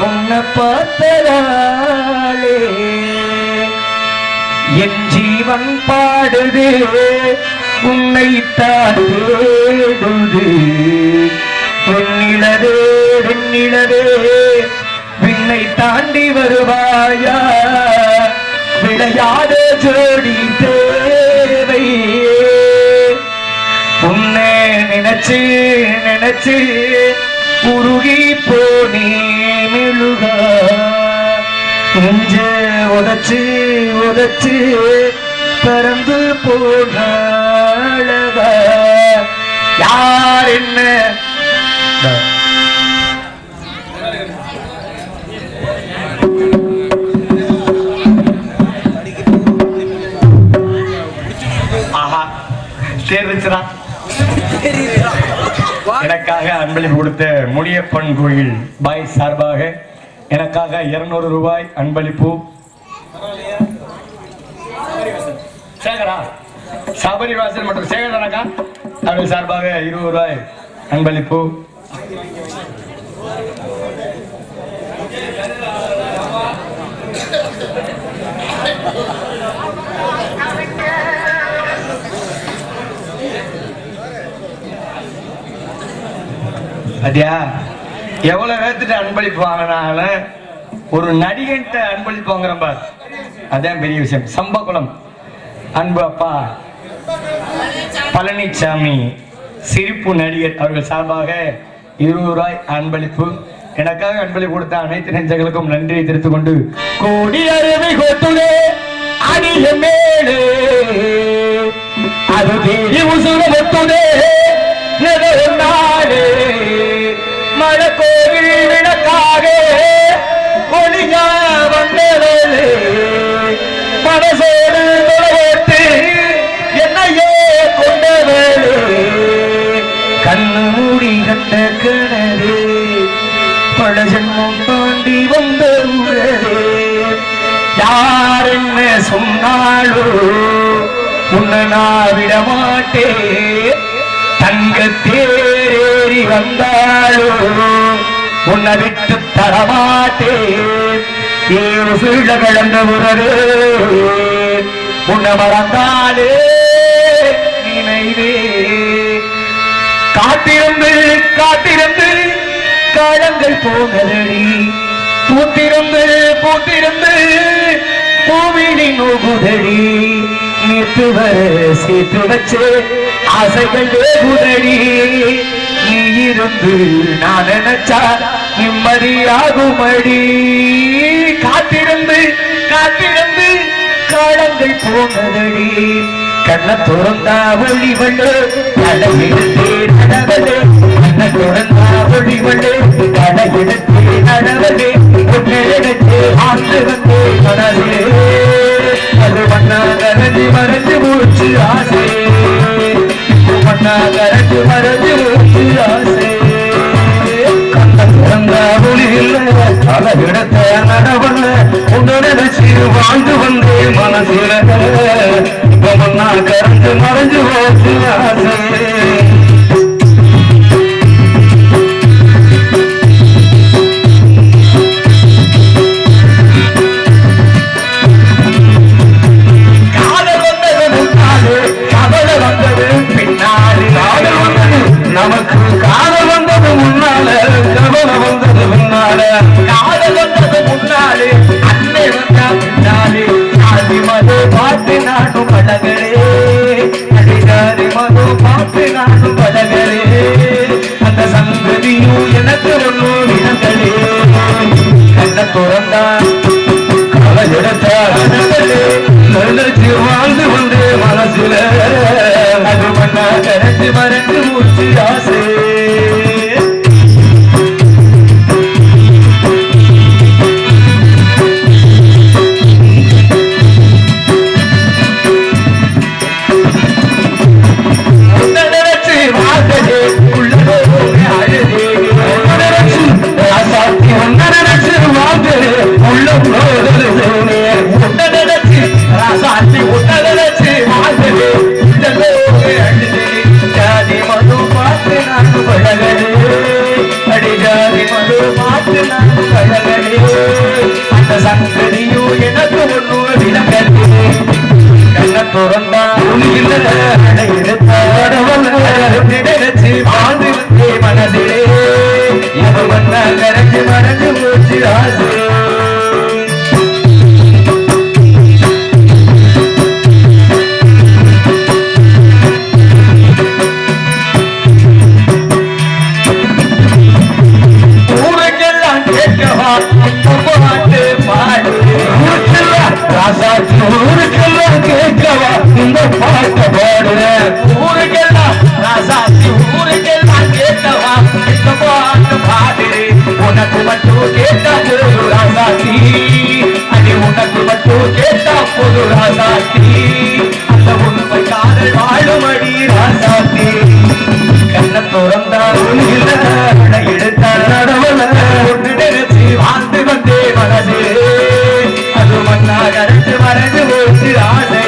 உன்னை பார்த்ததாலே. என் ஜீவன் பாடுதே உன்னை தாடுது. வெண்ணிலவே வெண்ணிலவே விண்ணை தாண்டி வருவாயா, விளையாட ஜோடி தேவை. உன்னை நினைச்சு நினைச்சு உருகி போனே மெழுகா, நெஞ்ச உதச்சு உதச்சு பறந்து போனழகா. யார் என்ன சேர்ந்துச்சுனா எனக்காக அன்பளிப்பு கொடுத்த முனியப்பன் கோயில் பாய் சார்பாக எனக்காக 200 ரூபாய் அன்பளிப்பு. சேகரா சபரிவாசன் மற்றும் சேகரனக்கா அவர்கள் சார்பாக 20 ரூபாய் அன்பளிப்பு. அடியா எவ்வளவு பேர்த்துட்டு அன்பளிப்பு வாங்கினாலும் ஒரு நடிகன்ட்ட அன்பளிப்பு வாங்குறேன் பார், அதான் பெரிய விஷயம். சம்பகுளம் அன்பு அப்பா பழனிசாமி சிரிப்பு நடிகர் அவர்கள் சார்பாக 20 ரூபாய் அன்பளிப்பு. எனக்காக அன்பளிப்பு கொடுத்த அனைத்து நெஞ்சங்களுக்கும் நன்றியை தெரிவித்துக் கொண்டு கோடி அருவி கொட்டுலே அடிய மேலே அது தேடி உசுர ஒட்டுதே நாளே மழை கோவில் விளக்காக ஒளியா வந்ததே மனசோடு தொலைவோட்டு என்னையே கொண்டவே கண்ணு மூடி கண்ட கிணறு பல ஜென்மம் தாண்டி வந்த யார் என்ன சொன்னாலோ உன்னை நான் விட மாட்டேன். தங்க தேரேறி வந்தாலோ உன்னை விட்டு தரமாட்டேன். ஏழு சீழ கலந்த உறவே உன்னை மறந்தாலே நினைவே. காத்திருந்து காத்திருந்து காலங்கள் போனதடி பூத்திருந்து பூத்திருந்து கோவிலி நோகுதடி நேற்று வர சேர்த்து வச்சே ஆசைகள் வேகுதடி நீ இருந்து நான் நினைச்சா நிம்மதியாகுமடி காத்திருந்து காத்திருந்து காலங்கள் போனதடி கண்ண துறந்தா ஒளி வண்டு கடையிடத்தே நடவதே கண்ண துறந்தா ஒளி வண்டு கடையிடத்தே நடவதே உன்னிடத்தே ஆண்டு வந்தே மனதே அது மண்ணா கரஞ்சி மறைஞ்சு மூச்சு ஆசை மண்ணா கரஞ்சு மறைஞ்சு மூச்சு ஆசை கண்ண துறந்தா ஒளி இல்லை பல இடத்த நடவல உன்னை நினைச்சு வாழ்ந்து வந்தே மனசுல மண்ணா கரஞ்சு மறைஞ்சு போச்சு ஆசை நமக்கு காதல் வந்தது முன்னால கவலை வந்தது முன்னால காதல் வந்தது முன்னாலே அன்னை வந்தா பின்னாலே ஆதி மது பாட்டு நாடும் படகளே அடிகாரி மது பாட்டு நாடும் படகளே அந்த சங்கதியும் எனக்கு ஒன்றும் வினங்களே கண்ண துறந்தா கவலை எடுத்து வாழ்ந்து கொண்டு மனசுல அது மண்ணா கரைஞ்சு மறைஞ்சு மூச்சு ஆசை நினைச்சு வாழ்ந்ததே உள்ளதே அழுதே ராசாத்தி ஒன்ன நினைச்சு வாழ்ந்ததே உள்ள நினைச்சு ராசாத்தி ஒன்ன நினைச்சு வாழ்ந்ததே ஜாதி மது பாட்டு நாடு பழகலே அடி ஜாதி மது பாட்டு நாடு பழகலே அந்த சங்கதியும் எனக்கு ஒன்றும் விளங்கலே கண்ண துறந்தா நினைச்சு வாழ்ந்து வந்தே மனதே இது மண்ணா கரைஞ்சு மறைஞ்சு போச்சு ஆசை ஊருக்கெல்லாம் கேட்கவா இந்த பாட்டை பாடுறேன் ஊருக்கெல்லாம் ராசாத்தி ஊருக்கெல்லாம் கேட்கவா இந்த பாட்டு பாடுறேன் உனக்கு மட்டும் கேட்டா போது ராசாத்தி அடி உனக்கு மட்டும் கேட்டா போது ராசாத்தி அந்த உண்மை காதல் வாழுமடி ராசாத்தி கண்ண துறந்தா எடுத்தா நடவல ஒன்று நினைச்சு வாழ்ந்து வந்தே மனதே அது மண்ணா கரைஞ்சு மறைஞ்சு போச்சு ஆசை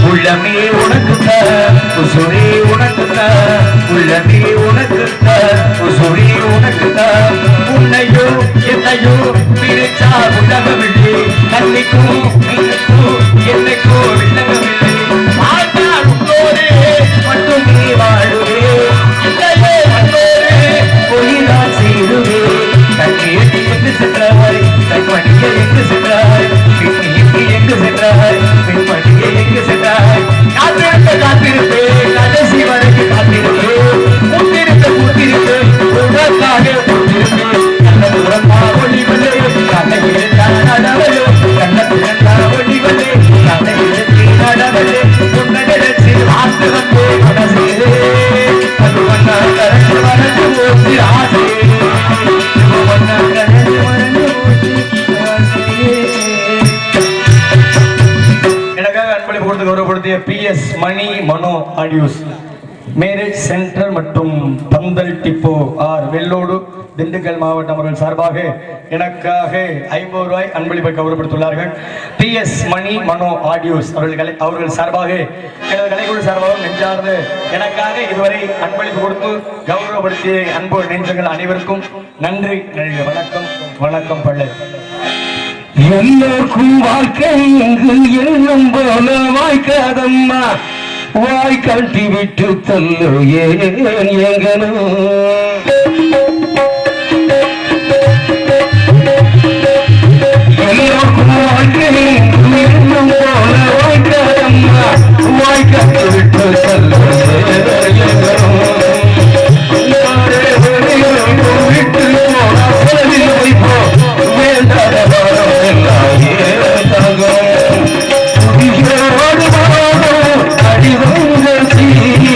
உள்ளமே உனக்கு உசுரே உனக்கு உள்ளமே உனக்கு உசுரே உனக்கு உன்னையோ என்னையோ பிரிச்சா உலகமில்லை கண்ணிக்கும் நீக்கும் என்னைக்கோ வில்லகமில்லை வாழ்ந்தால் உன்னோடு மட்டும் நீ வாழுவே இல்லையே மண்ணோடு பொய்தான் செய்துவே கண்ணீர் எங்கு சென்றாய் கண்மணியை எங்கு சென்றாய் பின்னி எங்கு சென்றாய் பெண்மணியை எங்கு சென்றாய் காத்திருப்பே கடைசி வரைக்கும் காத்திருப்பே கூத்திருப்பே உனக்காக கூத்திருப்பே கண்ணது உறந்தா ஒளிவலே கண்ணை இருந்தா நடவலே கண்ணது இருந்தா ஒளிவலே கண்ணை எடுத்து நடவலே உன்னை நினைச்சு வாழ்ந்து வந்தே மனசே அது மண்ணா கரைஞ்சு மறைஞ்சு போச்சு ஆசை மண்ணா கரைஞ்சு மறைஞ்சு போச்சு ஆசையே கொடுத்து கௌரவப்படுத்திய PS மணி மனோ ஆடியோஸ் மேரேஜ் சென்டர் மற்றும் பந்தல் டிப்போ ஆர் வெள்ளோடு திண்டுக்கல் மாவட்டம் அவர்கள் சார்பாக எனக்காக 50 ரூபாய் அன்பளிப்பை கௌரவப்படுத்தியுள்ளார்கள். PS மணி மனோ ஆடியோஸ் அவர்கள் சார்பாக எனது கலைக்குழு சார்பாக நெஞ்சார்ந்து எனக்காக இதுவரை அன்பளிப்பு கொடுத்து கௌரவப்படுத்திய அன்பு நெஞ்சங்கள் அனைவருக்கும் நன்றி. வணக்கம் வணக்கம் பள்ளி. எல்லோருக்கும் வாழ்க்கை இங்கு எண்ணம் போல வாய்க்காதம்மா வாய் கட்டி விட்டு தள்ளு ஏன் எங்கனும் எல்லோருக்கும் வாழ்க்கை இங்கு எண்ணம் போல வாய்க்காதம்மா வாய் கட்டி விட்டு தள்ளு எங்கனும் விட்டு போனா செலவில் வைப்போ வேண்டாத வாரம் எல்லாம் ஏதாகும் அடிவங்கி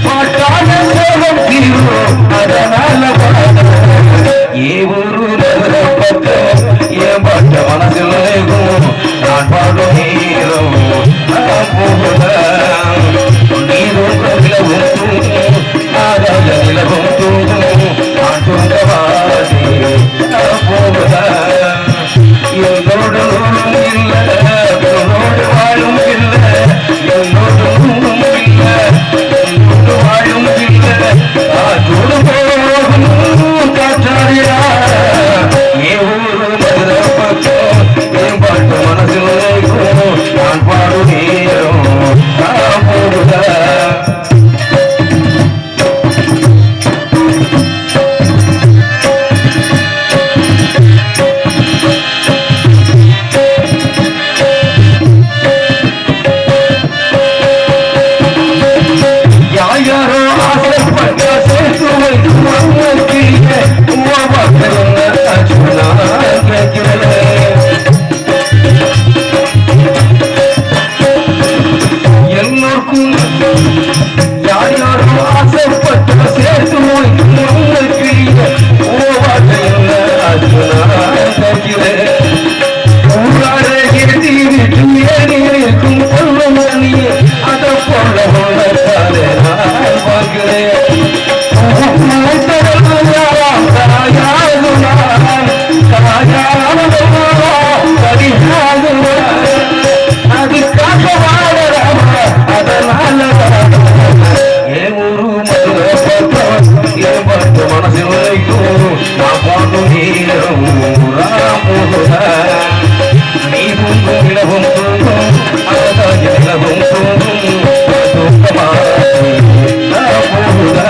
பாட்டான சோகம் தீரும் அதனால ஏ ஒரு பக்கம் ஏன் பாட்ட மனசில் நான் பாடும் நீரும் நீரும் நிலவும் ஆகாய நிலவும் தூங்கும் நான் தூங்கவாதி போகுதா என்னோடு இல்லை என்னோடு வாழும் இல்லை என்னோடு இல்லை என்னோடு வாழும் இல்லை காற்றோடு போகும் காற்றாடியா ஏ ஊரு மதுரை பக்கம் என் பாட்டு மனசில் நான் பாடும் நேரம் நான் போகுதா யாரோ ஆசைப்பட்ட சேர்த்து வைக்கும் எல்லோருக்கும் யாரோ ஆசைப்பட்ட சேர்த்து ஊராட எழுதி விட்டு ஏறியிருக்கும் பொருளமணியே அதை போல நான் பார்க்கிறேன் அதுக்காக வாழறாம அதனால ஏன் ஒரு மதுரை பக்கம் என் பட்டு மனசில் நான் பாடும் நீரும் நீ தூங்கும் நிலவும் தூங்கும் ஆகாய நிலவும் தூங்கும் தூக்கமாக போகுதா